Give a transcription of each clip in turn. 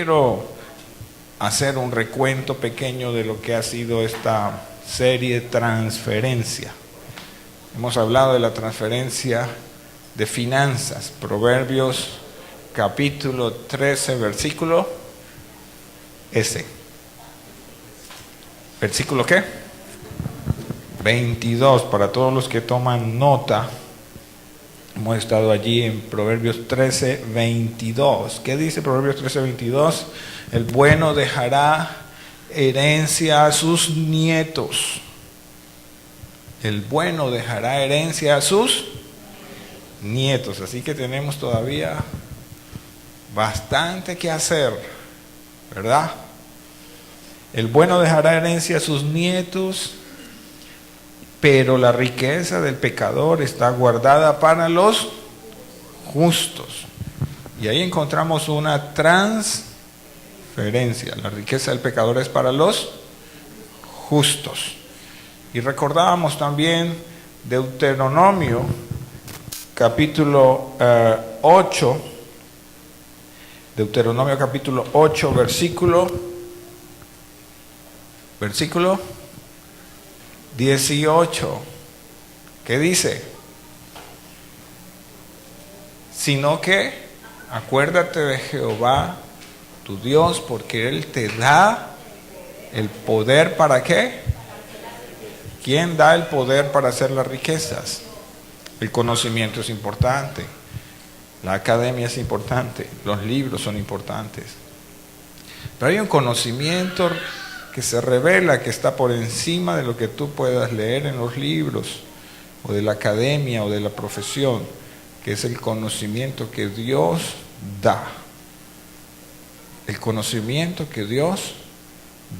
quiero hacer un recuento pequeño de lo que ha sido esta serie Transferencia. Hemos hablado de la transferencia de finanzas, Proverbios capítulo 13, versículo S. ¿Versículo qué? 22, para todos los que toman nota. Hemos estado allí en Proverbios 13, 22. ¿Qué dice Proverbios 13, 22? El bueno dejará herencia a sus nietos. El bueno dejará herencia a sus nietos. Así que tenemos todavía bastante que hacer, ¿verdad? El bueno dejará herencia a sus nietos, pero la riqueza del pecador está guardada para los justos. Y ahí encontramos una transferencia. La riqueza del pecador es para los justos. Y recordábamos también Deuteronomio capítulo 8. Deuteronomio capítulo 8, versículo 18. ¿Qué dice? Sino que acuérdate de Jehová tu Dios, porque Él te da el poder. ¿Para qué? ¿Quién da el poder para hacer las riquezas? El conocimiento es importante, la academia es importante, los libros son importantes, pero hay un conocimiento que se revela, que está por encima de lo que tú puedas leer en los libros, o de la academia, o de la profesión, que es el conocimiento que Dios da. El conocimiento que Dios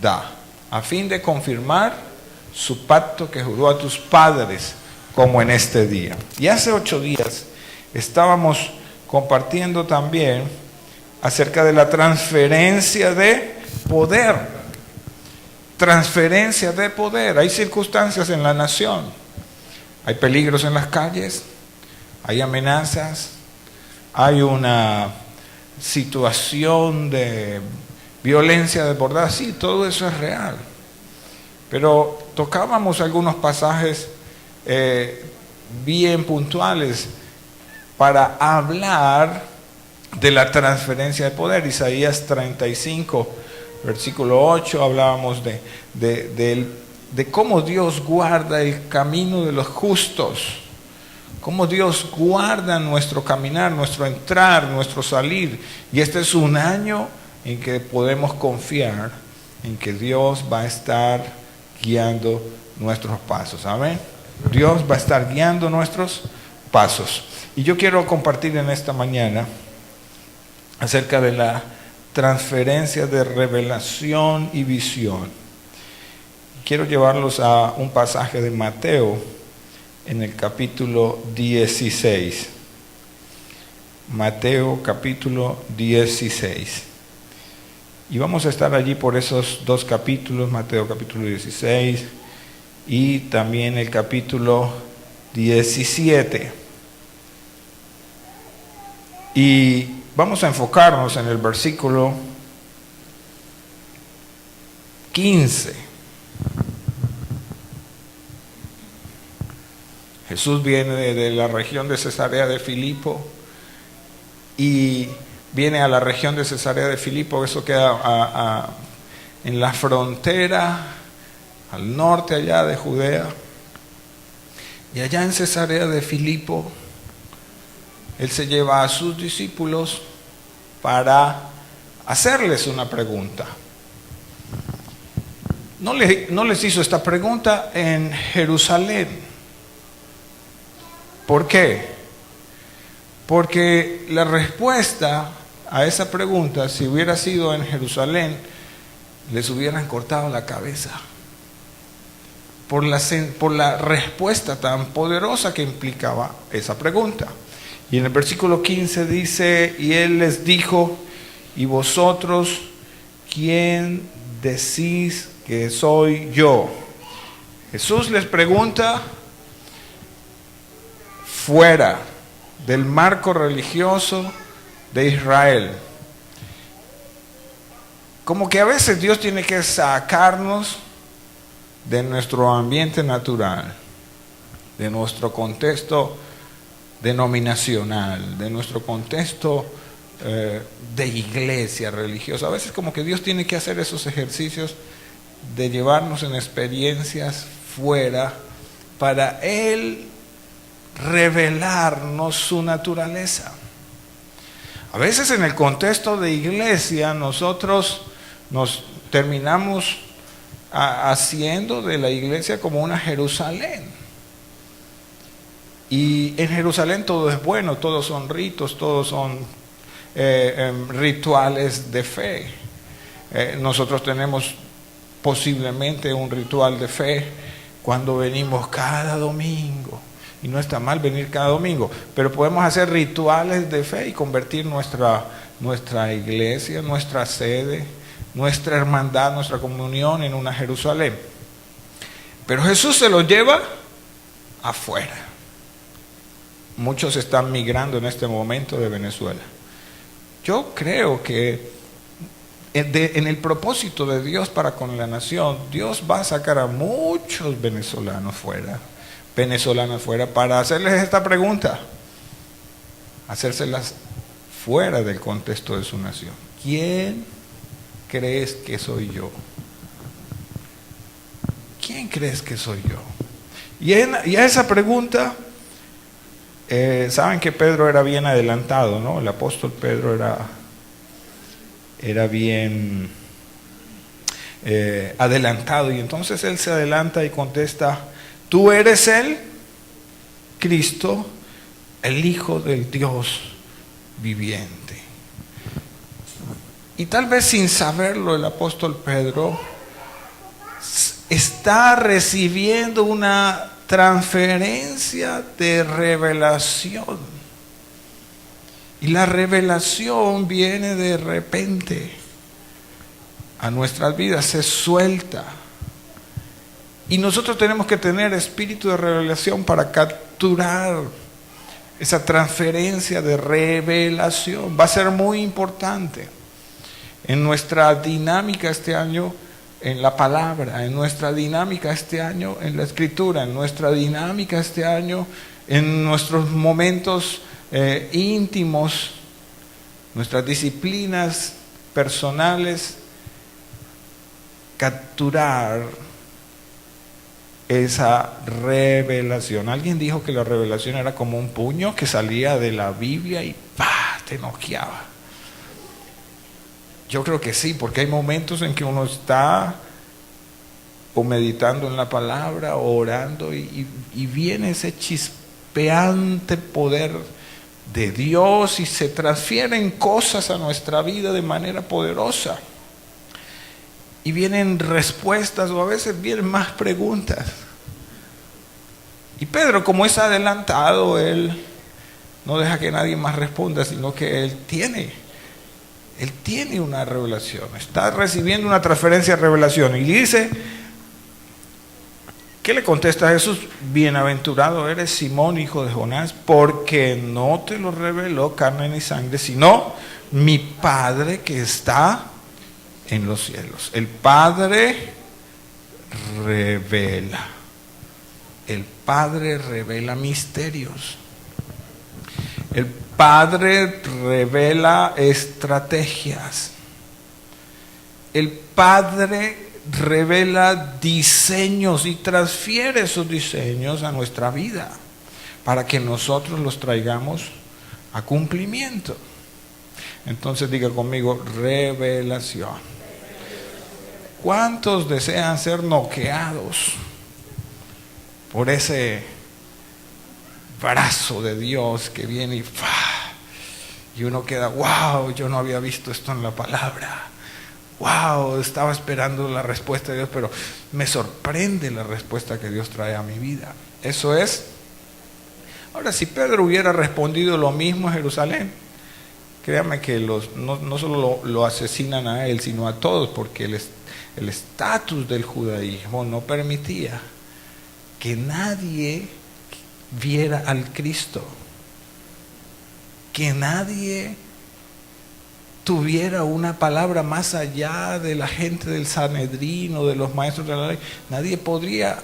da, a fin de confirmar su pacto que juró a tus padres, como en este día. Y hace 8 días estábamos compartiendo también acerca de la transferencia de poder. Transferencia de poder. Hay circunstancias en la nación, hay peligros en las calles, hay amenazas, hay una situación de violencia desbordada. Sí, todo eso es real. Pero tocábamos algunos pasajes bien puntuales para hablar de la transferencia de poder. Isaías 35, versículo 8, hablábamos de cómo Dios guarda el camino de los justos, cómo Dios guarda nuestro caminar, nuestro entrar, nuestro salir. Y este es un año en que podemos confiar en que Dios va a estar guiando nuestros pasos. Amén. Dios va a estar guiando nuestros pasos. Y yo quiero compartir en esta mañana acerca de la transferencia de revelación y visión. Quiero llevarlos a un pasaje de Mateo en el capítulo 16. Mateo capítulo 16. Y vamos a estar allí por esos 2 capítulos, Mateo capítulo 16 y también el capítulo 17. Y vamos a enfocarnos en el versículo 15. Jesús viene de la región de Cesarea de Filipo y viene a la región de Cesarea de Filipo. Eso queda en la frontera al norte allá de Judea. Y allá en Cesarea de Filipo, Él se lleva a sus discípulos para hacerles una pregunta. No les hizo esta pregunta en Jerusalén. ¿Por qué? Porque la respuesta a esa pregunta, si hubiera sido en Jerusalén, les hubieran cortado la cabeza. Por la respuesta tan poderosa que implicaba esa pregunta. Y en el versículo 15 dice, y Él les dijo, ¿y vosotros quién decís que soy yo? Jesús les pregunta fuera del marco religioso de Israel. como que a veces Dios tiene que sacarnos de nuestro ambiente natural, de nuestro contexto denominacional, de nuestro contexto de iglesia religiosa. A veces como que Dios tiene que hacer esos ejercicios de llevarnos en experiencias fuera para Él revelarnos su naturaleza. A veces en el contexto de iglesia nosotros nos terminamos haciendo de la iglesia como una Jerusalén. Y en Jerusalén todo es bueno, todos son ritos, todos son rituales de fe. Nosotros tenemos posiblemente un ritual de fe cuando venimos cada domingo. Y no está mal venir cada domingo, pero podemos hacer rituales de fe y convertir nuestra iglesia, nuestra sede, nuestra hermandad, nuestra comunión en una Jerusalén. Pero Jesús se lo lleva afuera. Muchos están migrando en este momento de Venezuela. Yo creo que en el propósito de Dios para con la nación, Dios va a sacar a muchos venezolanas fuera para hacerles esta pregunta, hacérselas fuera del contexto de su nación. ¿Quién crees que soy yo? ¿Quién crees que soy yo? Y a esa pregunta, saben que Pedro era bien adelantado, ¿no? El apóstol Pedro era bien adelantado, y entonces él se adelanta y contesta: tú eres el Cristo, el Hijo del Dios viviente. Y tal vez sin saberlo, el apóstol Pedro está recibiendo una transferencia de revelación. Y la revelación viene de repente a nuestras vidas, se suelta. Y nosotros tenemos que tener espíritu de revelación para capturar esa transferencia de revelación. Va a ser muy importante en nuestra dinámica este año en la palabra, en nuestra dinámica este año en la escritura, en nuestra dinámica este año en nuestros momentos íntimos, nuestras disciplinas personales, capturar esa revelación. Alguien dijo que la revelación era como un puño que salía de la Biblia y ¡pah!, te noqueaba. Yo creo que sí, porque hay momentos en que uno está o meditando en la palabra o orando y viene ese chispeante poder de Dios y se transfieren cosas a nuestra vida de manera poderosa. Y vienen respuestas o a veces vienen más preguntas. Y Pedro, como es adelantado, él no deja que nadie más responda, sino que él tiene una revelación, está recibiendo una transferencia de revelación. Y dice, ¿qué le contesta a Jesús? Bienaventurado eres, Simón, hijo de Jonás, porque no te lo reveló carne ni sangre, sino mi Padre que está en los cielos. El Padre revela. El Padre revela misterios. El Padre revela estrategias. El Padre revela diseños y transfiere esos diseños a nuestra vida para que nosotros los traigamos a cumplimiento. Entonces diga conmigo, revelación. ¿Cuántos desean ser noqueados por ese brazo de Dios que viene y uno queda, wow, yo no había visto esto en la palabra, wow, estaba esperando la respuesta de Dios, pero me sorprende la respuesta que Dios trae a mi vida? Eso es. Ahora, si Pedro hubiera respondido lo mismo a Jerusalén, créame que no solo lo asesinan a él, sino a todos, porque el estatus del judaísmo no permitía que nadie viera al Cristo, que nadie tuviera una palabra más allá de la gente del Sanedrín o de los maestros de la ley. Nadie podría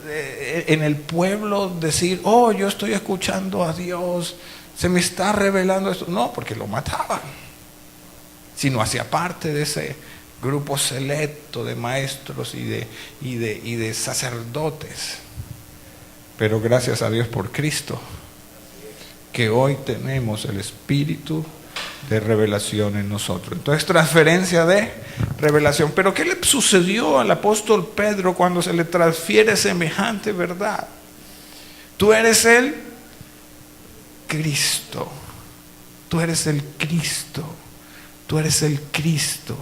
en el pueblo decir, oh, yo estoy escuchando a Dios, se me está revelando esto. No, porque lo mataban. Si no hacía parte de ese grupo selecto de maestros y de sacerdotes. Pero gracias a Dios por Cristo, que hoy tenemos el Espíritu de revelación en nosotros. Entonces, transferencia de revelación. Pero ¿qué le sucedió al apóstol Pedro cuando se le transfiere semejante verdad? Tú eres el Cristo. Tú eres el Cristo. Tú eres el Cristo.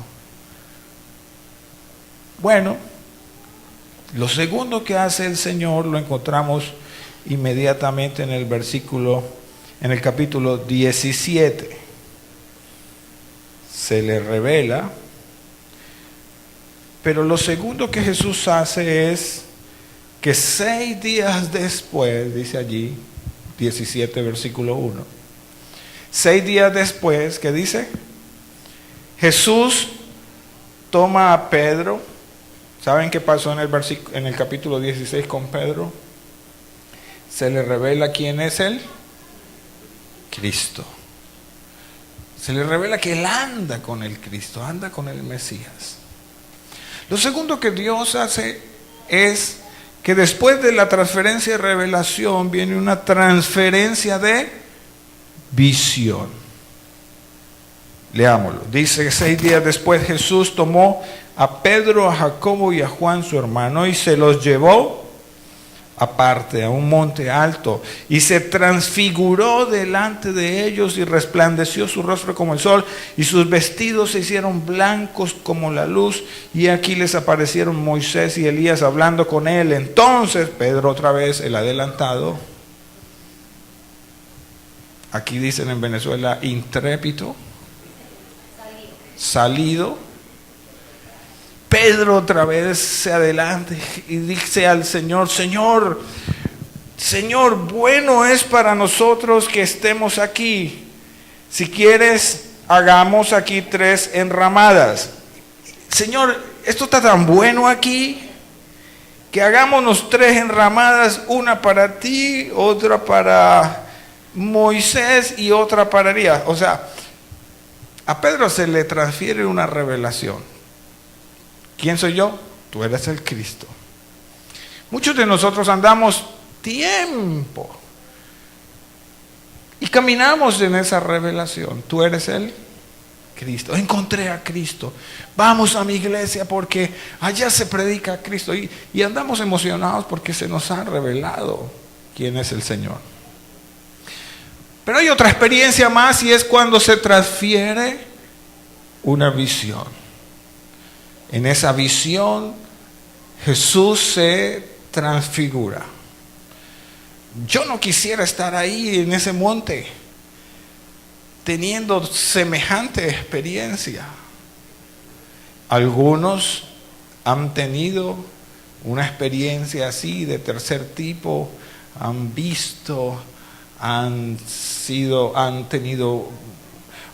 Bueno, lo segundo que hace el Señor lo encontramos inmediatamente en el capítulo 17. Se le revela, pero lo segundo que Jesús hace es que 6 días después, dice allí, 17 versículo 1, 6 días después, ¿qué dice? Jesús toma a Pedro. ¿Saben qué pasó en el capítulo 16 con Pedro? Se le revela quién es él, Cristo. Se le revela que él anda con el Cristo, anda con el Mesías. Lo segundo que Dios hace es que después de la transferencia de revelación viene una transferencia de visión. Leámoslo. Dice que 6 días después Jesús tomó a Pedro, a Jacobo y a Juan su hermano y se los llevó aparte a un monte alto y se transfiguró delante de ellos y resplandeció su rostro como el sol y sus vestidos se hicieron blancos como la luz y aquí les aparecieron Moisés y Elías hablando con él. Entonces Pedro, otra vez el adelantado, aquí dicen en Venezuela intrépido, salido. Pedro otra vez se adelanta y dice al Señor, Señor, bueno es para nosotros que estemos aquí. Si quieres, hagamos aquí 3 enramadas. Señor, esto está tan bueno aquí, que hagámonos 3 enramadas, una para ti, otra para Moisés y otra para Elías. O sea, a Pedro se le transfiere una revelación. ¿Quién soy yo? Tú eres el Cristo. Muchos de nosotros andamos tiempo y caminamos en esa revelación. Tú eres el Cristo. Encontré a Cristo. Vamos a mi iglesia porque allá se predica a Cristo. Y andamos emocionados porque se nos ha revelado quién es el Señor. Pero hay otra experiencia más y es cuando se transfiere una visión. En esa visión Jesús se transfigura. Yo no quisiera estar ahí en ese monte teniendo semejante experiencia. Algunos han tenido una experiencia así de tercer tipo, han visto, han tenido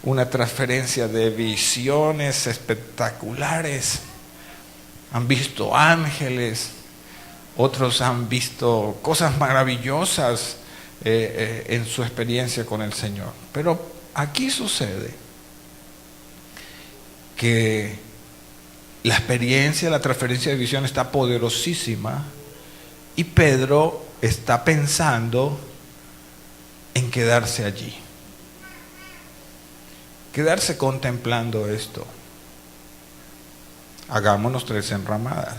una transferencia de visiones espectaculares. Han visto ángeles, otros han visto cosas maravillosas en su experiencia con el Señor. Pero aquí sucede que la experiencia, la transferencia de visión está poderosísima y Pedro está pensando en quedarse allí, quedarse contemplando esto. Hagámonos 3 enramadas.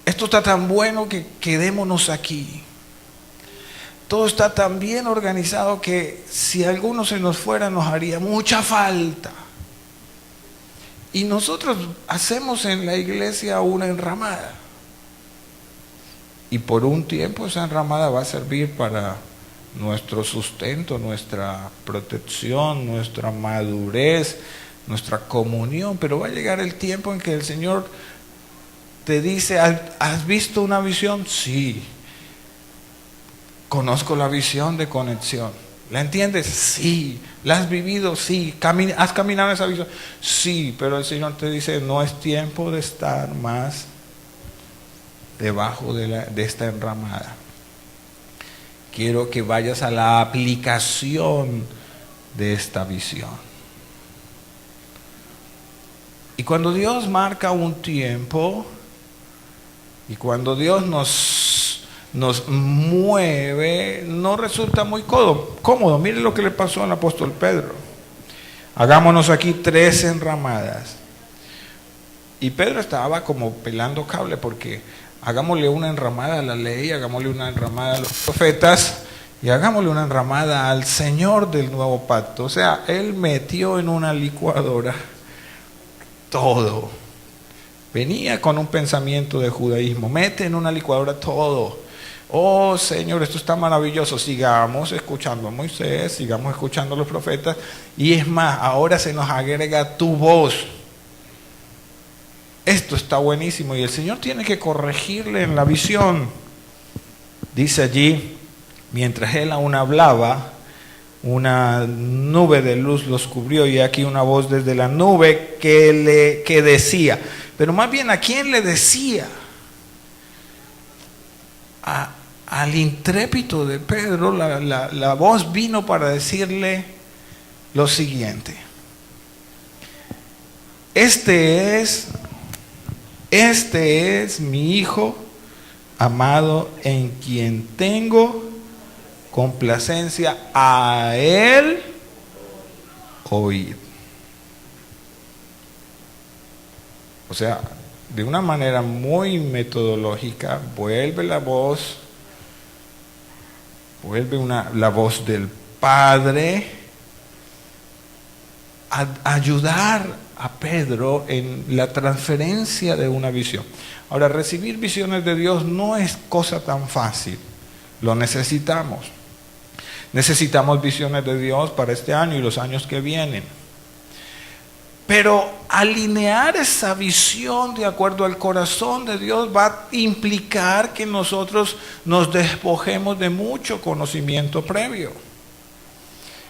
Esto está tan bueno que quedémonos aquí. Todo está tan bien organizado que si alguno se nos fuera nos haría mucha falta. Y nosotros hacemos en la iglesia una enramada. Y por un tiempo esa enramada va a servir para nuestro sustento, nuestra protección, nuestra madurez, nuestra comunión, pero va a llegar el tiempo en que el Señor te dice, ¿has visto una visión? Sí, conozco la visión de conexión. ¿La entiendes? Sí. ¿La has vivido? Sí. ¿Has caminado en esa visión? Sí, pero el Señor te dice, no es tiempo de estar más debajo de esta enramada. Quiero que vayas a la aplicación de esta visión. Y cuando Dios marca un tiempo, y cuando Dios nos mueve, no resulta muy cómodo. Mire lo que le pasó al apóstol Pedro. Hagámonos aquí 3 enramadas. Y Pedro estaba como pelando cable, porque hagámosle una enramada a la ley, hagámosle una enramada a los profetas y hagámosle una enramada al Señor del nuevo pacto. O sea, él metió en una licuadora todo. Venía con un pensamiento de judaísmo, mete en una licuadora todo. Oh Señor, esto está maravilloso, sigamos escuchando a Moisés, sigamos escuchando a los profetas, y es más, ahora se nos agrega tu voz. Esto está buenísimo y el Señor tiene que corregirle en la visión. Dice allí, mientras él aún hablaba, una nube de luz los cubrió, y aquí una voz desde la nube que decía, pero más bien, ¿a quién le decía? Al intrépido de Pedro. La voz vino para decirle lo siguiente: este es mi Hijo amado, en quien tengo complacencia, a él oíd. O sea, de una manera muy metodológica, vuelve la voz, la voz del Padre a ayudar a Pedro en la transferencia de una visión. Ahora, recibir visiones de Dios no es cosa tan fácil, lo necesitamos. Necesitamos visiones de Dios para este año y los años que vienen. Pero alinear esa visión de acuerdo al corazón de Dios va a implicar que nosotros nos despojemos de mucho conocimiento previo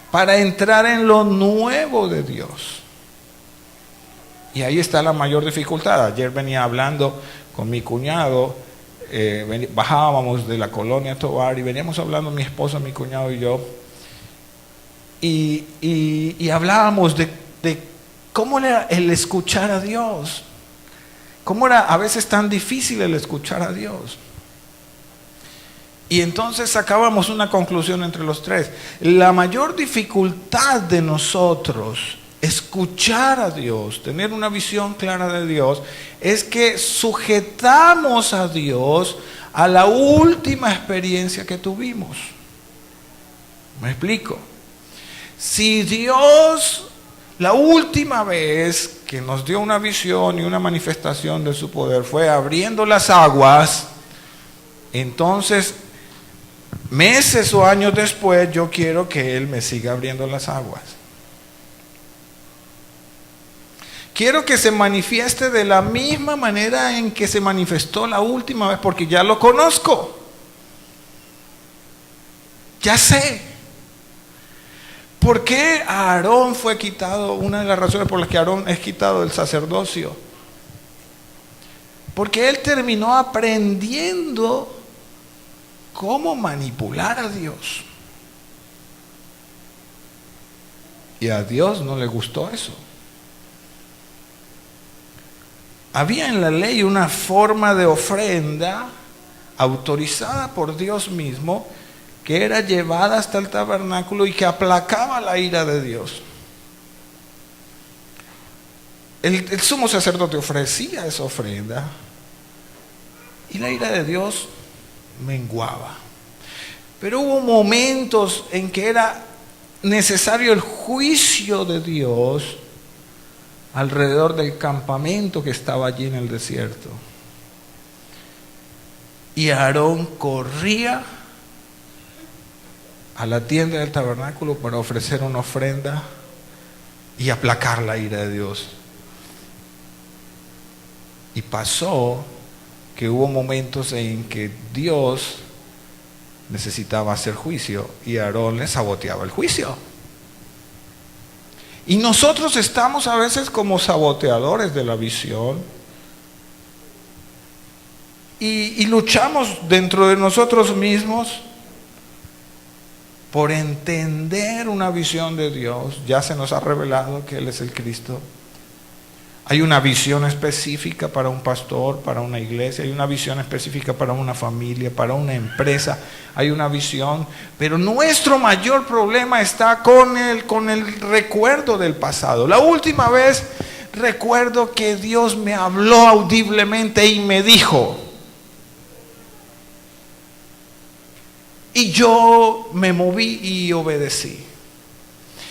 para entrar en lo nuevo de Dios. Y ahí está la mayor dificultad. Ayer venía hablando con mi cuñado, bajábamos de la colonia Tovar y veníamos hablando mi esposa, mi cuñado y yo, y hablábamos de cómo era el escuchar a Dios, cómo era a veces tan difícil el escuchar a Dios. Y entonces sacábamos una conclusión entre los tres: la mayor dificultad de nosotros escuchar a Dios, tener una visión clara de Dios, es que sujetamos a Dios a la última experiencia que tuvimos. ¿Me explico? Si Dios, la última vez que nos dio una visión y una manifestación de su poder fue abriendo las aguas, entonces meses o años después yo quiero que Él me siga abriendo las aguas. Quiero que se manifieste de la misma manera en que se manifestó la última vez, porque ya lo conozco. Ya sé. ¿Por qué a Aarón fue quitado? Una de las razones por las que Aarón es quitado del sacerdocio. Porque él terminó aprendiendo cómo manipular a Dios. Y a Dios no le gustó eso. Había en la ley una forma de ofrenda autorizada por Dios mismo, que era llevada hasta el tabernáculo y que aplacaba la ira de Dios. El sumo sacerdote ofrecía esa ofrenda y la ira de Dios menguaba. Pero hubo momentos en que era necesario el juicio de Dios alrededor del campamento que estaba allí en el desierto. Y Aarón corría a la tienda del tabernáculo para ofrecer una ofrenda y aplacar la ira de Dios. Y pasó que hubo momentos en que Dios necesitaba hacer juicio y Aarón le saboteaba el juicio. Y nosotros estamos a veces como saboteadores de la visión y luchamos dentro de nosotros mismos por entender una visión de Dios. Ya se nos ha revelado que Él es el Cristo. Hay una visión específica para un pastor, para una iglesia, hay una visión específica para una familia, para una empresa, hay una visión, pero nuestro mayor problema está con el recuerdo del pasado. La última vez recuerdo que Dios me habló audiblemente y me dijo, y yo me moví y obedecí.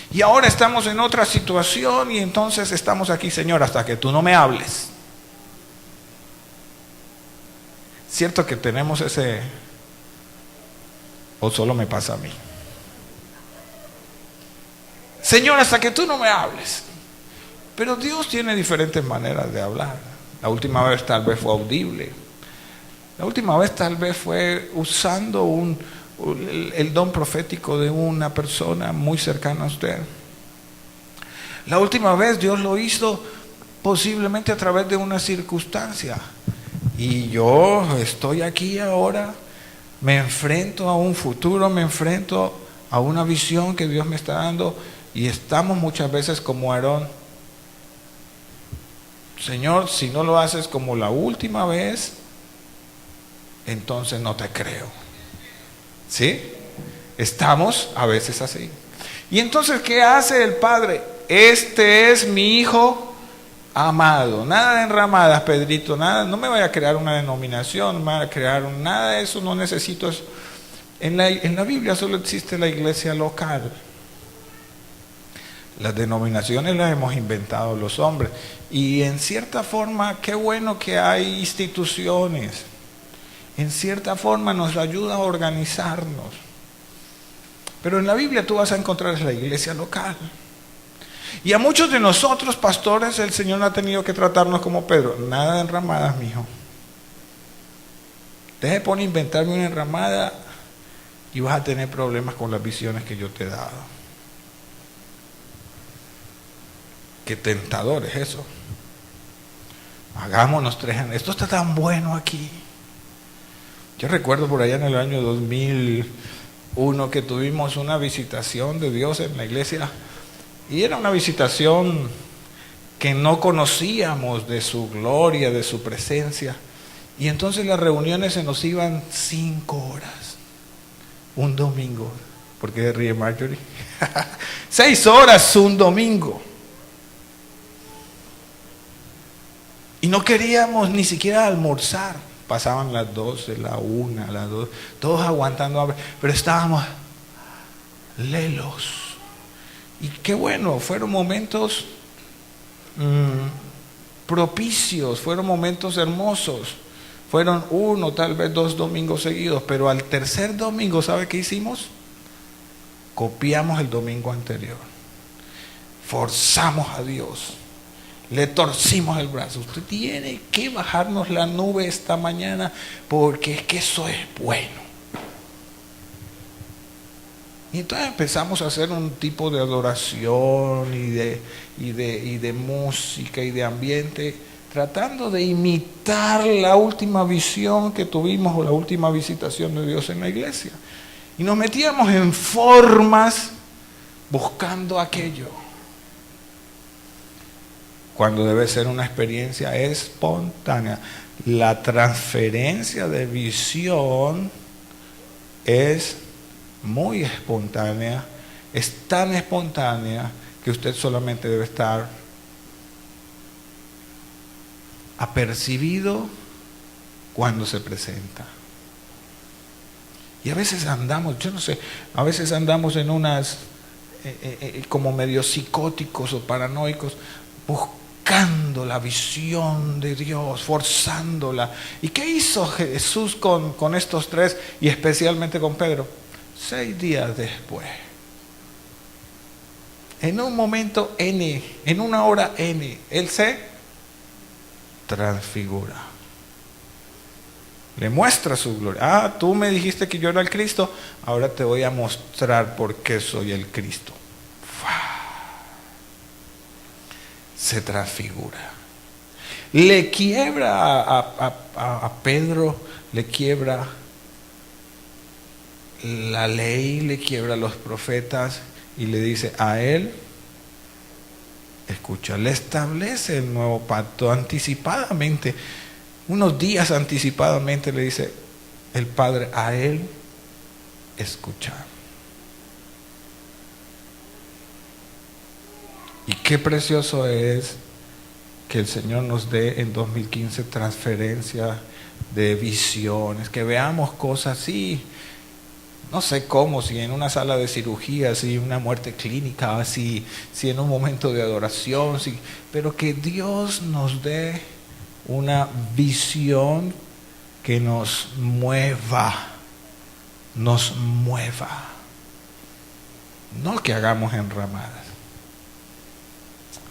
Y ahora estamos en otra situación y entonces estamos aquí, Señor, hasta que tú no me hables. ¿Cierto que tenemos ese, o solo me pasa a mí? Señor, hasta que tú no me hables. Pero Dios tiene diferentes maneras de hablar. La última vez tal vez fue audible. La última vez tal vez fue usando el don profético de una persona muy cercana a usted. La última vez Dios lo hizo posiblemente a través de una circunstancia. Y yo estoy aquí ahora, me enfrento a un futuro, me enfrento a una visión que Dios me está dando y estamos muchas veces como Aarón. Señor, si no lo haces como la última vez, entonces no te creo. ¿Sí? Estamos a veces así. Y entonces, ¿qué hace el Padre? Este es mi Hijo amado. Nada de enramadas, Pedrito, nada. No me vaya a crear una denominación, no me vaya a crear nada de eso, no necesito eso. En la Biblia solo existe la iglesia local. Las denominaciones las hemos inventado los hombres. Y en cierta forma, qué bueno que hay instituciones. En cierta forma nos ayuda a organizarnos. Pero en la Biblia tú vas a encontrar la iglesia local. Y a muchos de nosotros, pastores, el Señor no ha tenido que tratarnos como Pedro. Nada de enramadas, mijo. Deje por inventarme una enramada y vas a tener problemas con las visiones que yo te he dado. Qué tentador es eso. Hagámonos 3 años. Esto está tan bueno aquí. Yo recuerdo por allá en el año 2001 que tuvimos una visitación de Dios en la iglesia y era una visitación que no conocíamos de su gloria, de su presencia, y entonces las reuniones se nos iban 5 horas un domingo. ¿Por qué ríe Marjorie? 6 horas un domingo y no queríamos ni siquiera almorzar. Pasaban las 12, la 1, las 2, todos aguantando hambre, pero estábamos lelos. Y qué bueno, fueron momentos propicios, fueron momentos hermosos. Fueron 1, tal vez 2 domingos seguidos, pero al tercer domingo, ¿sabe qué hicimos? Copiamos el domingo anterior. Forzamos a Dios. Le torcimos el brazo. Usted tiene que bajarnos la nube esta mañana porque es que eso es bueno. Y entonces empezamos a hacer un tipo de adoración y de música y de ambiente, tratando de imitar la última visión que tuvimos o la última visitación de Dios en la iglesia. Y nos metíamos en formas buscando aquello, cuando debe ser una experiencia espontánea. La transferencia de visión es muy espontánea, es tan espontánea que usted solamente debe estar apercibido cuando se presenta. Y a veces andamos, yo no sé, a veces andamos en unas como medio psicóticos o paranoicos, buscando la visión de Dios, forzándola. ¿Y qué hizo Jesús con estos 3 y especialmente con Pedro? 6 días después, en un momento N, en una hora N, Él se transfigura. Le muestra su gloria. Ah, tú me dijiste que yo era el Cristo, ahora te voy a mostrar por qué soy el Cristo. Se transfigura. Le quiebra a Pedro, le quiebra la ley, le quiebra a los profetas y le dice a él, escucha, le establece el nuevo pacto anticipadamente. Unos días anticipadamente le dice el Padre a él, escucha. Y qué precioso es que el Señor nos dé en 2015 transferencia de visiones, que veamos cosas así, no sé cómo, si en una sala de cirugía, si en una muerte clínica, si en un momento de adoración, pero que Dios nos dé una visión que nos mueva, no que hagamos enramadas.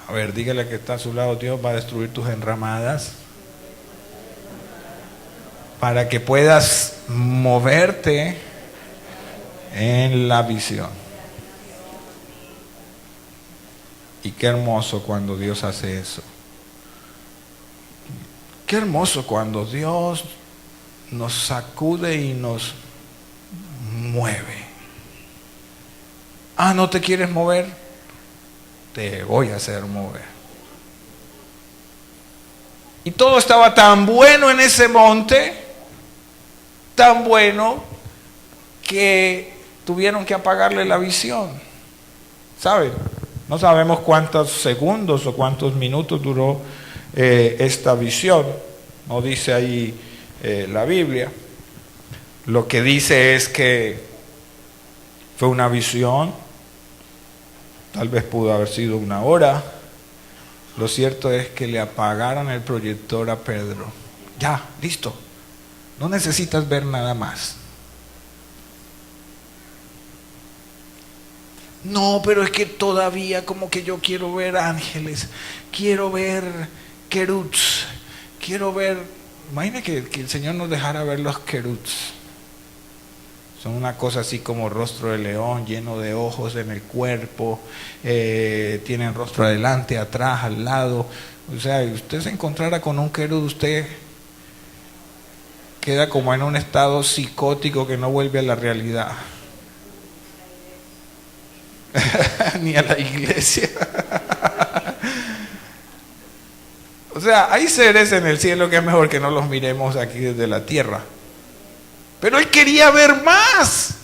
A ver, dígale que está a su lado, Dios va a destruir tus enramadas para que puedas moverte en la visión. Y qué hermoso cuando Dios hace eso. Qué hermoso cuando Dios nos sacude y nos mueve. Ah, ¿no te quieres mover? Te voy a hacer mover. Y todo estaba tan bueno en ese monte, tan bueno, que tuvieron que apagarle la visión. ¿Saben? No sabemos cuántos segundos o cuántos minutos duró esta visión. No dice ahí la Biblia. Lo que dice es que fue una visión. Tal vez pudo haber sido 1 hora. Lo cierto es que le apagaron el proyector a Pedro. Ya, listo. No necesitas ver nada más. No, pero es que todavía como que yo quiero ver ángeles, quiero ver querubs, quiero ver... Imagina que el Señor nos dejara ver los querubs. Son una cosa así como rostro de león, lleno de ojos en el cuerpo, tienen rostro adelante, atrás, al lado. O sea, usted se encontrara con un querub, usted queda como en un estado psicótico que no vuelve a la realidad. Ni a la iglesia. O sea, hay seres en el cielo que es mejor que no los miremos aquí desde la tierra. Pero él quería ver más.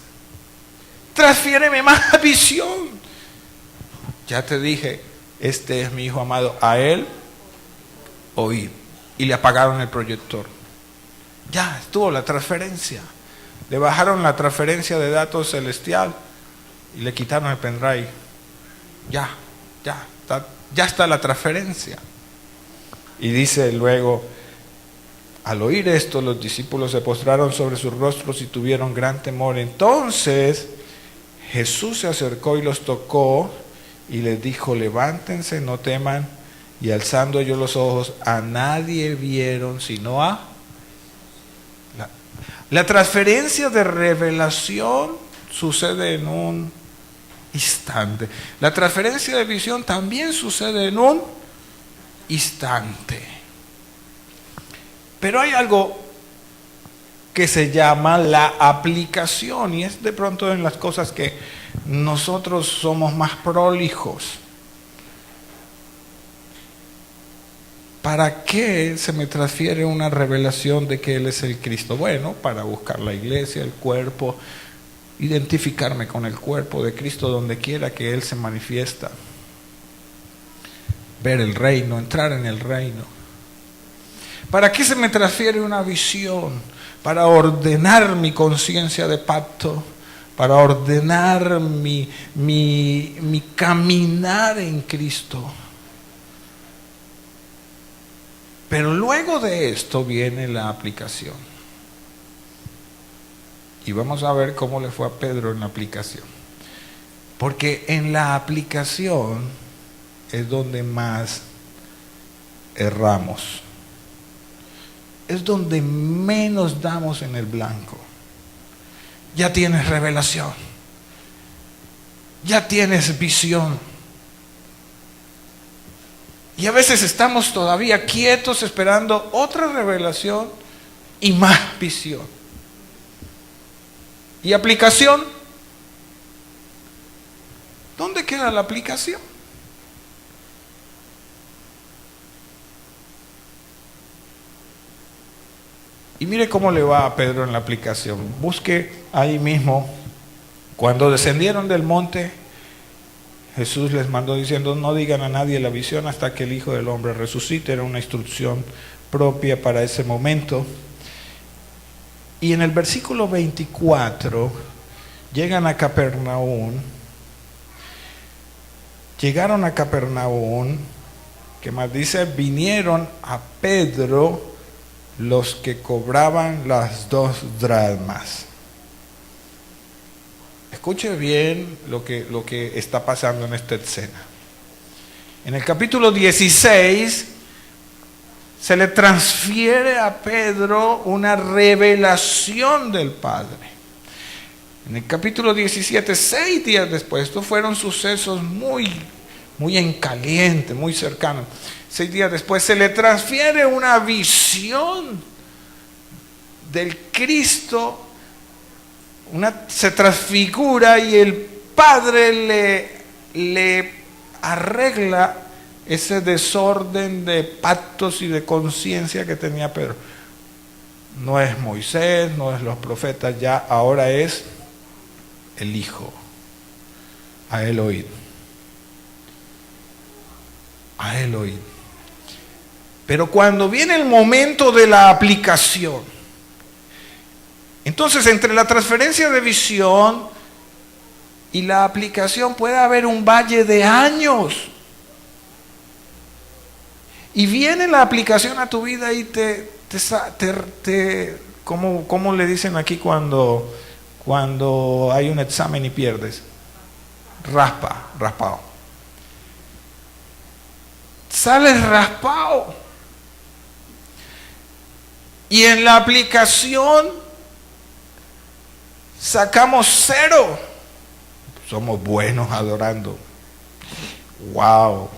Transfiéreme más visión. Ya te dije, este es mi hijo amado, a él oír. Y le apagaron el proyector. Ya estuvo la transferencia. Le bajaron la transferencia de datos celestial y le quitaron el pendrive. Ya está la transferencia. Y dice luego, al oír esto, los discípulos se postraron sobre sus rostros y tuvieron gran temor. Entonces Jesús se acercó y los tocó y les dijo, levántense, no teman. Y alzando ellos los ojos, a nadie vieron sino a... La transferencia de revelación sucede en un instante. La transferencia de visión también sucede en un instante. Pero hay algo que se llama la aplicación, y es de pronto en las cosas que nosotros somos más prolijos. ¿Para qué se me transfiere una revelación de que Él es el Cristo? Bueno, para buscar la iglesia, el cuerpo, identificarme con el cuerpo de Cristo donde quiera que Él se manifiesta. Ver el reino, entrar en el reino. ¿Para qué se me transfiere una visión? Para ordenar mi conciencia de pacto, para ordenar mi caminar en Cristo. Pero luego de esto viene la aplicación. Y vamos a ver cómo le fue a Pedro en la aplicación. Porque en la aplicación es donde más erramos. es donde menos damos en el blanco. Ya tienes revelación. Ya tienes visión. Y a veces estamos todavía quietos esperando otra revelación y más visión. ¿Y aplicación? ¿Dónde queda la aplicación? Y mire cómo le va a Pedro en la aplicación. Busque ahí mismo. Cuando descendieron del monte, Jesús les mandó diciendo: no digan a nadie la visión hasta que el Hijo del Hombre resucite. Era una instrucción propia para ese momento. Y en el versículo 24 llegan a Capernaum. Llegaron a Capernaum, que más dice, vinieron a Pedro los que cobraban las 2 dracmas. Escuche bien lo que está pasando en esta escena. En el capítulo 16 se le transfiere a Pedro una revelación del Padre. En el capítulo 17, 6 días después, estos fueron sucesos muy en caliente, muy cercanos. 6 días después se le transfiere una visión del Cristo, se transfigura y el Padre le arregla ese desorden de pactos y de conciencia que tenía Pedro. No es Moisés, no es los profetas, ya ahora es el Hijo. A él oíd. A él oíd. Pero cuando viene el momento de la aplicación, entonces entre la transferencia de visión y la aplicación puede haber un valle de años. Y viene la aplicación a tu vida y ¿cómo le dicen aquí cuando hay un examen y pierdes? Raspado. Sales raspado. Y en la aplicación sacamos 0. Somos buenos adorando. Wow.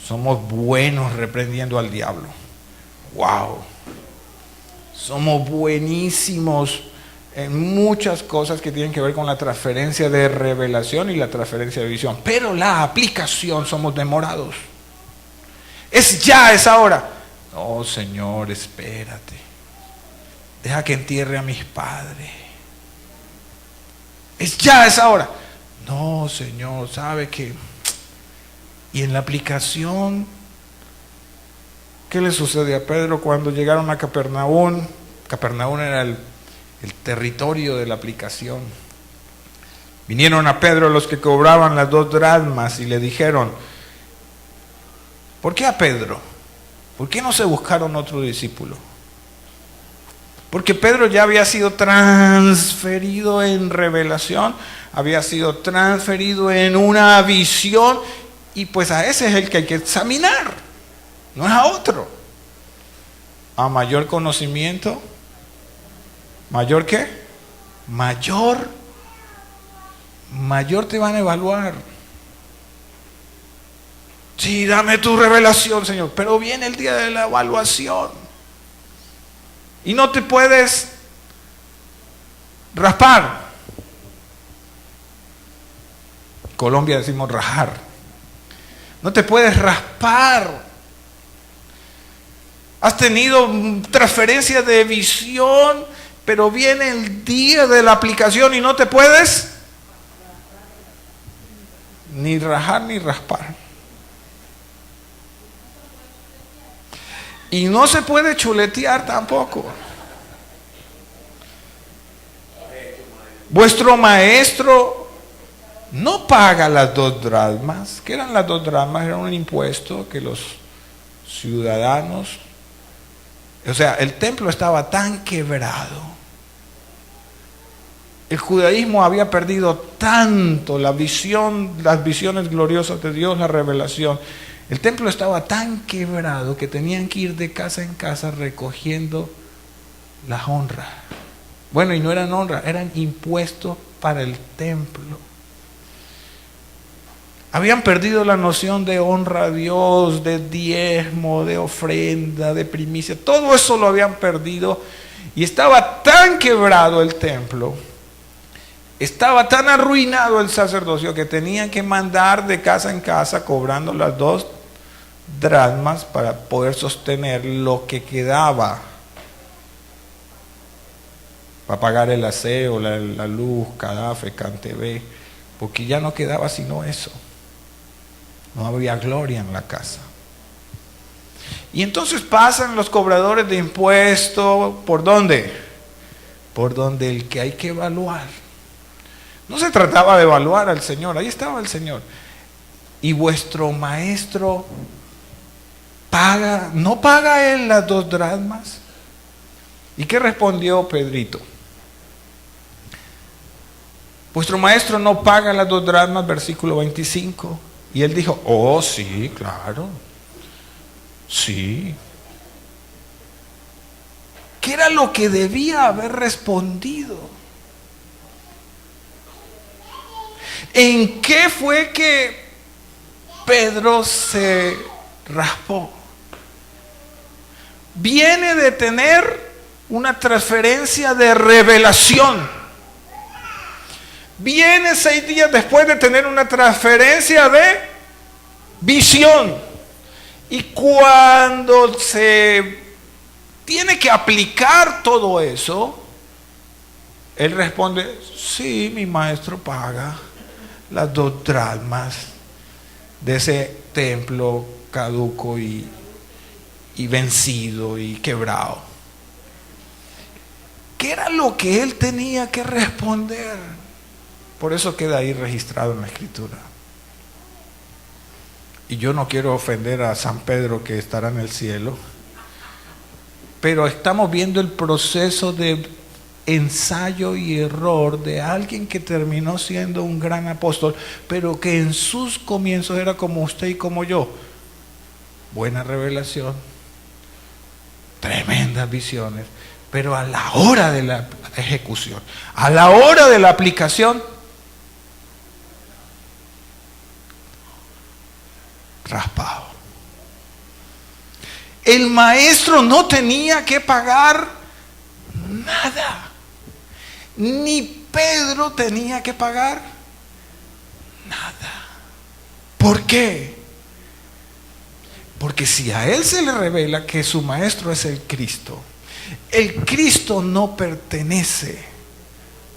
Somos buenos reprendiendo al diablo. Wow. Somos buenísimos en muchas cosas que tienen que ver con la transferencia de revelación y la transferencia de visión. Pero la aplicación somos demorados. Es ahora. No, Señor, espérate. Deja que entierre a mis padres. Es ahora. No, Señor, sabe que... Y en la aplicación, ¿qué le sucede a Pedro cuando llegaron a Capernaum? Capernaum era el territorio de la aplicación. Vinieron a Pedro los que cobraban las 2 dracmas y le dijeron: ¿por qué a Pedro? ¿Por qué no se buscaron otro discípulo? Porque Pedro ya había sido transferido en revelación, había sido transferido en una visión, y pues a ese es el que hay que examinar, no es a otro. A mayor conocimiento, ¿mayor qué? Mayor te van a evaluar. Sí, dame tu revelación, Señor, pero viene el día de la evaluación y no te puedes raspar. En Colombia decimos rajar. No te puedes raspar. Has tenido transferencia de visión, pero viene el día de la aplicación y no te puedes ni rajar ni raspar. Y no se puede chuletear tampoco. Vuestro maestro no paga las 2 dracmas. ¿Qué eran las 2 dracmas? Era un impuesto que los ciudadanos... O sea, el templo estaba tan quebrado. El judaísmo había perdido tanto la visión, las visiones gloriosas de Dios, la revelación. El templo estaba tan quebrado que tenían que ir de casa en casa recogiendo las honras. Bueno, y no eran honras, eran impuestos para el templo. Habían perdido la noción de honra a Dios, de diezmo, de ofrenda, de primicia. Todo eso lo habían perdido y estaba tan quebrado el templo, estaba tan arruinado el sacerdocio que tenían que mandar de casa en casa cobrando las 2 dracmas para poder sostener lo que quedaba, para pagar el aseo, la luz, Cadafe, Cantebé, porque ya no quedaba sino eso. No había gloria en la casa. Y entonces pasan los cobradores de impuestos, ¿por dónde? Por donde el que hay que evaluar. No se trataba de evaluar al Señor, ahí estaba el Señor. Y vuestro maestro paga, ¿no paga él las 2 dracmas? ¿Y qué respondió Pedrito? Vuestro maestro no paga las 2 dracmas, versículo 25. Y él dijo, oh sí, claro, sí. ¿Qué era lo que debía haber respondido? ¿En qué fue que Pedro se raspó? Viene de tener una transferencia de revelación. Viene 6 días después de tener una transferencia de visión. Y cuando se tiene que aplicar todo eso, él responde, sí, mi maestro paga las 2 dracmas de ese templo caduco y vencido y quebrado. ¿Qué era lo que él tenía que responder? Por eso queda ahí registrado en la Escritura. Y yo no quiero ofender a San Pedro que estará en el cielo, pero estamos viendo el proceso de ensayo y error de alguien que terminó siendo un gran apóstol, pero que en sus comienzos era como usted y como yo. Buena revelación, tremendas visiones, pero a la hora de la ejecución, a la hora de la aplicación, raspado. El maestro no tenía que pagar nada, ni Pedro tenía que pagar nada. ¿Por qué? Porque si a él se le revela que su maestro es el Cristo no pertenece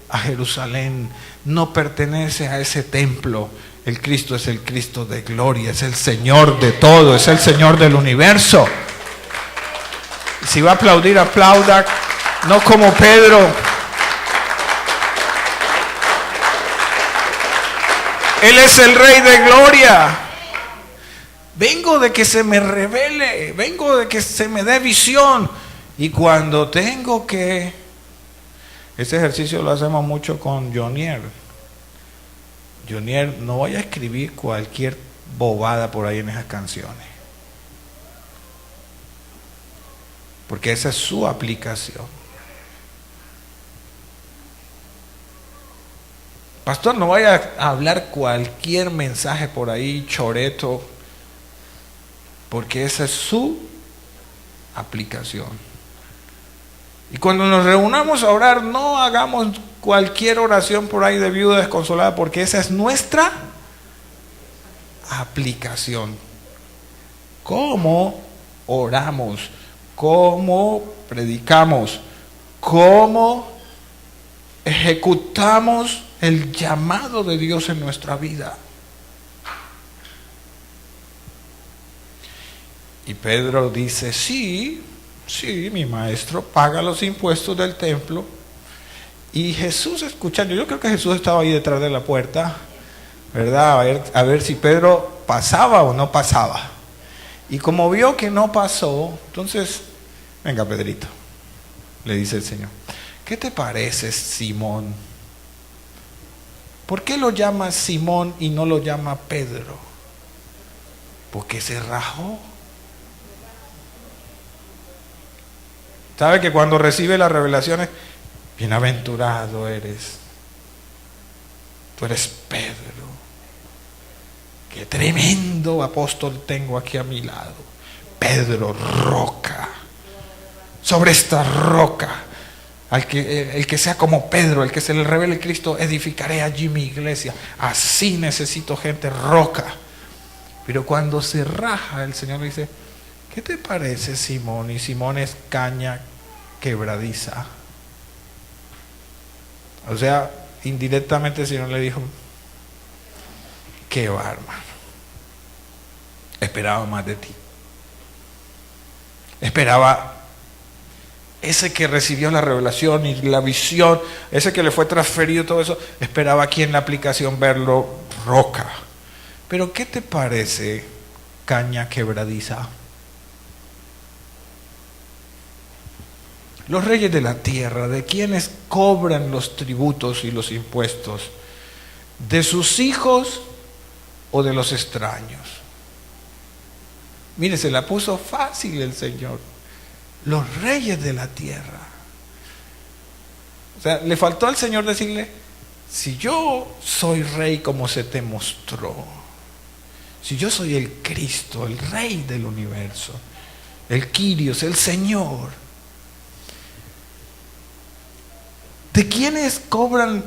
a Jerusalén, no pertenece a ese templo. El Cristo es el Cristo de gloria, es el Señor de todo, es el Señor del universo. Si va a aplaudir, aplauda, no como Pedro. Él es el Rey de gloria. Vengo de que se me revele, vengo de que se me dé visión. Y cuando tengo que... Ese ejercicio lo hacemos mucho con Jonier. Jonier, no vaya a escribir cualquier bobada por ahí en esas canciones, porque esa es su aplicación. Pastor, no vaya a hablar cualquier mensaje por ahí choreto, porque esa es su aplicación. Y cuando nos reunamos a orar, no hagamos cualquier oración por ahí de viuda desconsolada, porque esa es nuestra aplicación. ¿Cómo oramos? ¿Cómo predicamos? ¿Cómo ejecutamos el llamado de Dios en nuestra vida? Y Pedro dice, sí, mi maestro paga los impuestos del templo. Y Jesús escuchando, yo creo que Jesús estaba ahí detrás de la puerta, ¿verdad? A ver si Pedro pasaba o no pasaba. Y como vio que no pasó, entonces, venga Pedrito, le dice el Señor, ¿qué te parece, Simón? ¿Por qué lo llama Simón y no lo llama Pedro? Porque se rajó. ¿Sabe que cuando recibe las revelaciones, bienaventurado eres? Tú eres Pedro. Qué tremendo apóstol tengo aquí a mi lado. Pedro, roca. Sobre esta roca, el que sea como Pedro, el que se le revele Cristo, edificaré allí mi iglesia. Así necesito gente roca. Pero cuando se raja, el Señor le dice: ¿qué te parece, Simón? Y Simón es caña quebradiza. O sea, indirectamente el Señor le dijo: qué va, hermano. Esperaba más de ti. Esperaba ese que recibió la revelación y la visión, ese que le fue transferido todo eso, esperaba aquí en la aplicación verlo roca. Pero ¿qué te parece, caña quebradiza? Los reyes de la tierra, ¿de quienes cobran los tributos y los impuestos? ¿De sus hijos o de los extraños? Mire, se la puso fácil el Señor. Los reyes de la tierra. O sea, le faltó al Señor decirle: si yo soy rey como se te mostró, si yo soy el Cristo, el Rey del universo, el Kyrios, el Señor, ¿de quiénes cobran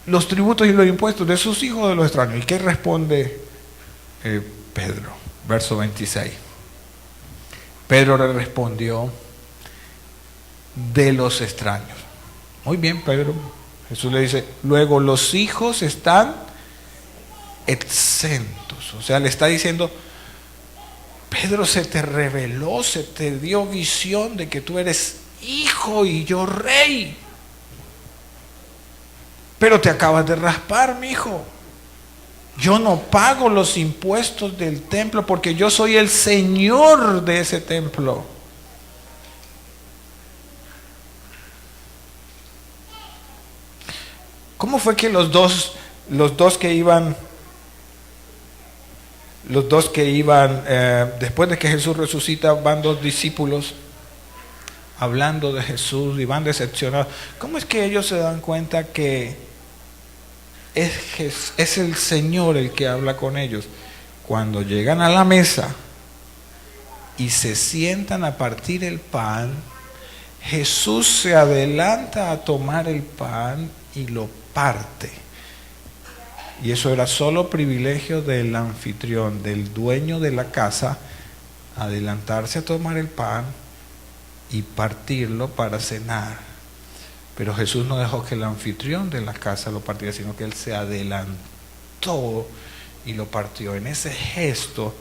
los tributos y los impuestos? ¿De sus hijos o de los extraños? ¿Y qué responde Pedro? Verso 26. Pedro le respondió: de los extraños. Muy bien, Pedro. Jesús le dice: luego los hijos están exentos. O sea, le está diciendo: Pedro, se te reveló, se te dio visión de que tú eres hijo y yo rey. Pero te acabas de raspar, mi hijo. Yo no pago los impuestos del templo porque yo soy el Señor de ese templo. ¿Cómo fue que los dos que iban, después de que Jesús resucita, van dos discípulos hablando de Jesús y van decepcionados? ¿Cómo es que ellos se dan cuenta que es el Señor el que habla con ellos? Cuando llegan a la mesa y se sientan a partir el pan, Jesús se adelanta a tomar el pan y lo parte. Y eso era solo privilegio del anfitrión, del dueño de la casa, adelantarse a tomar el pan y partirlo para cenar. Pero Jesús no dejó que el anfitrión de la casa lo partiera, sino que él se adelantó y lo partió. En ese gesto,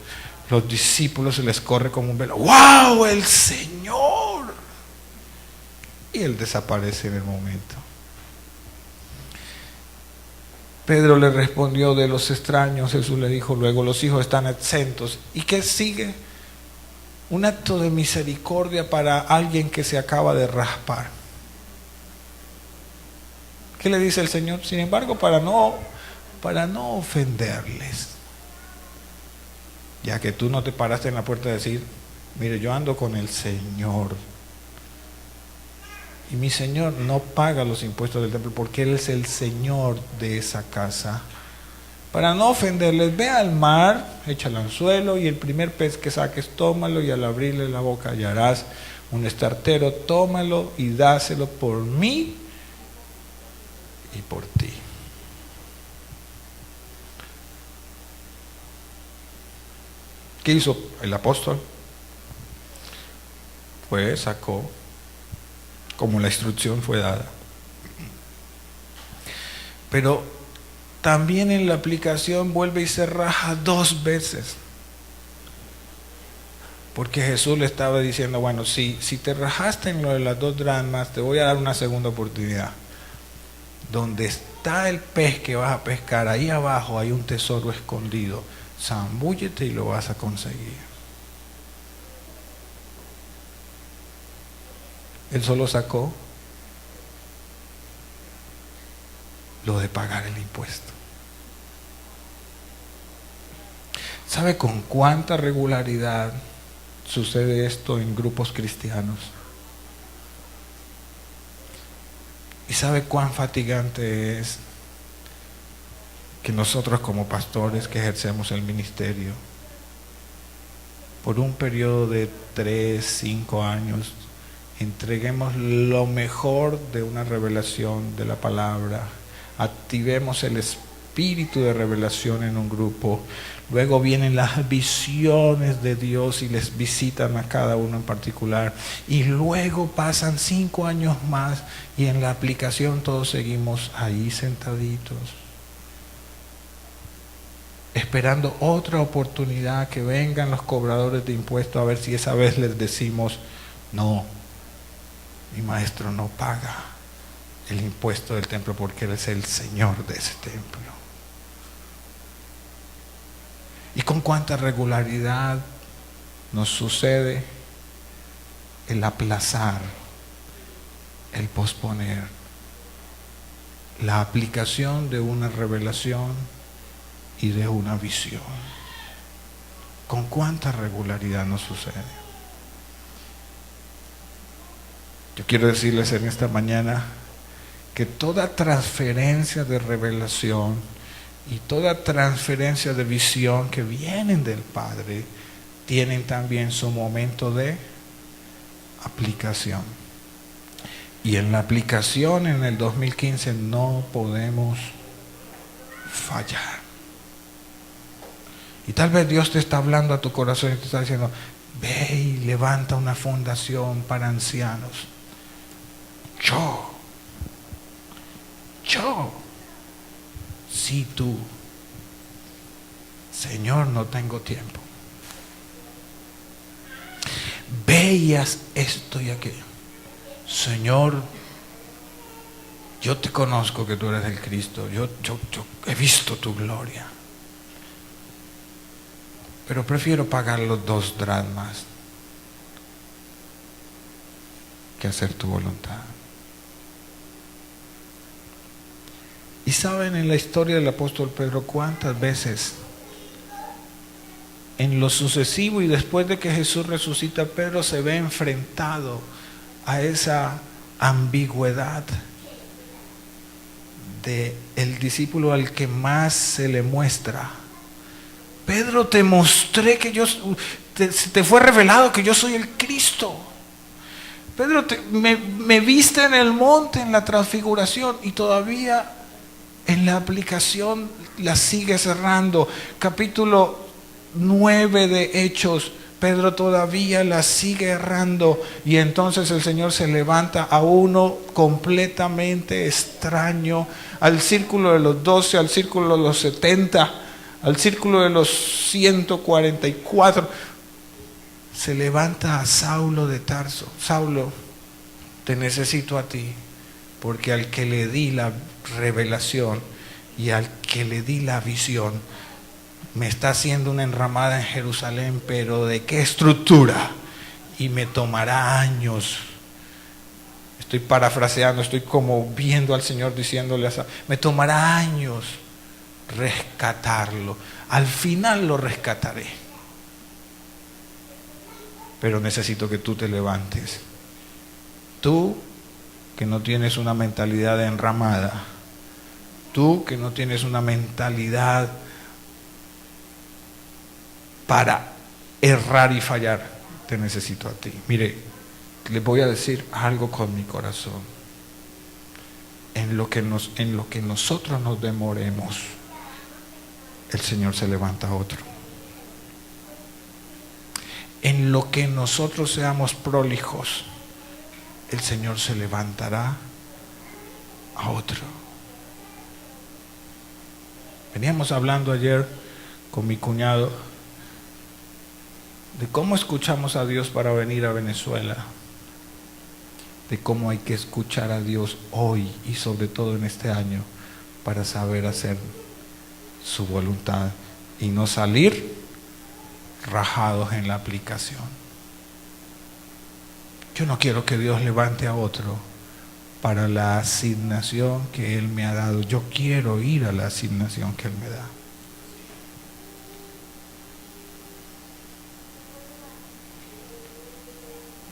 los discípulos se les corre como un velo. ¡Wow! ¡El Señor! Y él desaparece en el momento. Pedro le respondió: de los extraños. Jesús le dijo: luego los hijos están exentos. ¿Y qué sigue? Un acto de misericordia para alguien que se acaba de raspar. ¿Qué le dice el Señor? Sin embargo, para no ofenderles, ya que tú no te paraste en la puerta a decir: mire, yo ando con el Señor y mi Señor no paga los impuestos del templo porque Él es el Señor de esa casa. Para no ofenderles, ve al mar, echa el anzuelo y el primer pez que saques, tómalo, y al abrirle la boca hallarás un estartero. Tómalo y dáselo por mí y por ti. ¿Qué hizo el apóstol? Pues sacó, como la instrucción fue dada. Pero también en la aplicación vuelve y se raja dos veces. Porque Jesús le estaba diciendo: bueno, si te rajaste en lo de las 2 dracmas, te voy a dar una segunda oportunidad. Donde está el pez que vas a pescar, ahí abajo hay un tesoro escondido. Zambúllete y lo vas a conseguir. Él solo sacó lo de pagar el impuesto. ¿Sabe con cuánta regularidad sucede esto en grupos cristianos? ¿Y sabe cuán fatigante es que nosotros como pastores que ejercemos el ministerio, por un periodo de 3, 5 años, entreguemos lo mejor de una revelación de la palabra, activemos el espíritu de revelación en un grupo, luego vienen las visiones de Dios y les visitan a cada uno en particular, y luego pasan 5 años más y en la aplicación todos seguimos ahí sentaditos, esperando otra oportunidad, que vengan los cobradores de impuestos a ver si esa vez les decimos: no, mi maestro no paga el impuesto del templo porque Él es el Señor de ese templo. ¿Y con cuánta regularidad nos sucede el aplazar, el posponer la aplicación de una revelación y de una visión? ¿Con cuánta regularidad nos sucede? Yo quiero decirles en esta mañana que toda transferencia de revelación y toda transferencia de visión que vienen del Padre tienen también su momento de aplicación. Y en la aplicación en el 2015 no podemos fallar. Y tal vez Dios te está hablando a tu corazón y te está diciendo: ve y levanta una fundación para ancianos. Yo, sí, tú. Señor, no tengo tiempo. Ve y haz esto y aquello. Señor, yo te conozco que tú eres el Cristo. Yo he visto tu gloria. Pero prefiero pagar los 2 dracmas que hacer tu voluntad. Y saben, en la historia del apóstol Pedro, cuántas veces en lo sucesivo y después de que Jesús resucita, Pedro se ve enfrentado a esa ambigüedad de el discípulo al que más se le muestra. Pedro, te mostré que te fue revelado que yo soy el Cristo. Pedro, me viste en el monte, en la transfiguración, y todavía en la aplicación la sigue cerrando. Capítulo 9 de Hechos, Pedro todavía la sigue errando, y entonces el Señor se levanta a uno completamente extraño, al círculo de los 12, al círculo de los 70, al círculo de los 144. Se levanta a Saulo de Tarso. Saulo, te necesito a ti, porque al que le di la revelación y al que le di la visión me está haciendo una enramada en Jerusalén, pero ¿de qué estructura? Y me tomará años. Estoy parafraseando, estoy como viendo al Señor diciéndole me tomará años rescatarlo. Al final lo rescataré, pero necesito que tú te levantes. Tú que no tienes una mentalidad enramada, tú que no tienes una mentalidad para errar y fallar, te necesito a ti. Mire, les voy a decir algo con mi corazón. En lo que nosotros nos demoremos, el Señor se levanta a otro. En lo que nosotros seamos prolijos, el Señor se levantará a otro. Veníamos hablando ayer con mi cuñado de cómo escuchamos a Dios para venir a Venezuela, de cómo hay que escuchar a Dios hoy y sobre todo en este año para saber hacer su voluntad y no salir rajados en la aplicación. Yo no quiero que Dios levante a otro para la asignación que Él me ha dado. Yo quiero ir a la asignación que Él me da.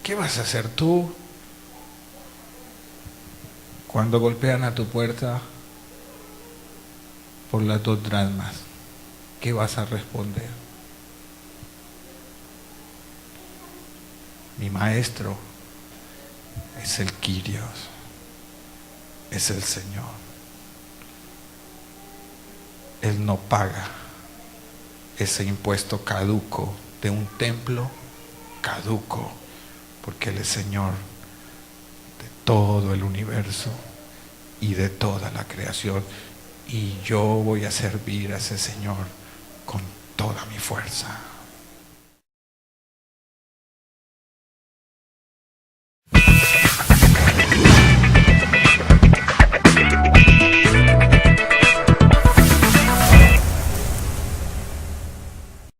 ¿Qué vas a hacer tú cuando golpean a tu puerta por las 2 dracmas? ¿Qué vas a responder? Mi maestro es el Kyrios, es el Señor. Él no paga ese impuesto caduco de un templo caduco, porque Él es Señor de todo el universo y de toda la creación. Y yo voy a servir a ese Señor con toda mi fuerza.